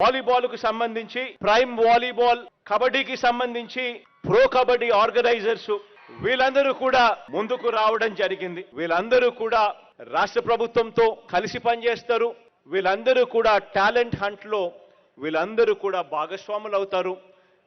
Volleyball కు సంబంధించి prime volleyball, కబడ్డీకి సంబంధించి ప్రో కబడ్డీ ఆర్గనైజర్స్ వీళ్ళందరూ కూడా ముందుకు రావడం జరిగింది. వీళ్ళందరూ కూడా రాష్ట్ర ప్రభుత్వంతో కలిసి పనిచేస్తారు. వీళ్ళందరూ కూడా టాలెంట్ హంట్ లో వీళ్ళందరూ కూడా భాగస్వాములు అవుతారు.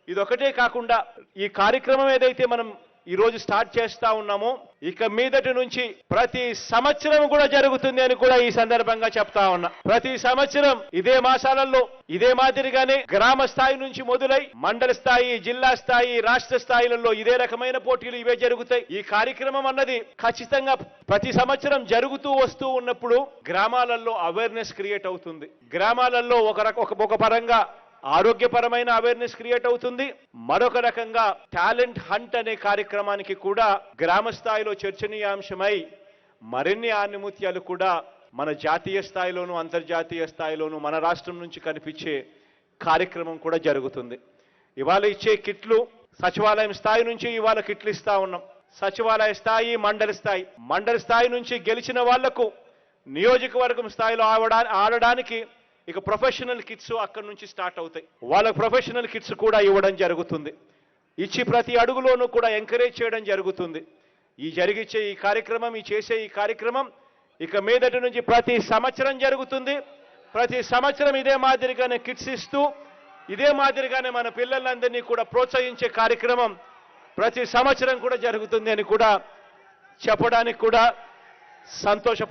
ఇదొకటే కాకుండా ఈ కార్యక్రమం ఏదైతే మనం ఈ రోజు స్టార్ట్ చేస్తా ఉన్నామో ఇక మీదటి నుంచి ప్రతి సంవత్సరం కూడా జరుగుతుంది అని కూడా ఈ సందర్భంగా చెప్తా ఉన్నా. ప్రతి సంవత్సరం ఇదే మాసాలలో ఇదే మాదిరిగానే గ్రామ స్థాయి నుంచి మొదలై మండల స్థాయి, జిల్లా స్థాయి, రాష్ట్ర స్థాయిలలో ఇదే రకమైన పోటీలు ఇవే జరుగుతాయి. ఈ కార్యక్రమం అన్నది ఖచ్చితంగా ప్రతి సంవత్సరం జరుగుతూ వస్తూ ఉన్నప్పుడు గ్రామాలలో అవేర్నెస్ క్రియేట్ అవుతుంది. గ్రామాలలో ఒక పరంగా ఆరోగ్యపరమైన అవేర్నెస్ క్రియేట్ అవుతుంది. మరొక రకంగా టాలెంట్ హంట్ అనే కార్యక్రమానికి కూడా గ్రామ స్థాయిలో చర్చనీయాంశమై మరిన్ని ఆణిముత్యాలు కూడా మన జాతీయ స్థాయిలోను అంతర్జాతీయ స్థాయిలోను మన రాష్ట్రం నుంచి కనిపించే కార్యక్రమం కూడా జరుగుతుంది. ఇవాళ ఇచ్చే కిట్లు సచివాలయం స్థాయి నుంచి ఇవాళ కిట్లు ఇస్తా ఉన్నాం. సచివాలయ స్థాయి, మండల స్థాయి నుంచి గెలిచిన వాళ్లకు నియోజకవర్గం స్థాయిలో ఆడడానికి ఇక ప్రొఫెషనల్ కిట్స్ అక్కడి నుంచి స్టార్ట్ అవుతాయి. వాళ్ళకు ప్రొఫెషనల్ కిట్స్ కూడా ఇవ్వడం జరుగుతుంది. ఇచ్చి ప్రతి అడుగులోనూ కూడా ఎంకరేజ్ చేయడం జరుగుతుంది. చేసే ఈ కార్యక్రమం ఇక మీదటి నుంచి ప్రతి సంవత్సరం జరుగుతుంది. ప్రతి సంవత్సరం ఇదే మాదిరిగానే కిట్స్ ఇస్తూ ఇదే మాదిరిగానే మన పిల్లలందరినీ కూడా ప్రోత్సహించే కార్యక్రమం ప్రతి సంవత్సరం కూడా జరుగుతుంది అని కూడా చెప్పడానికి కూడా సంతోషపడుతున్నాను.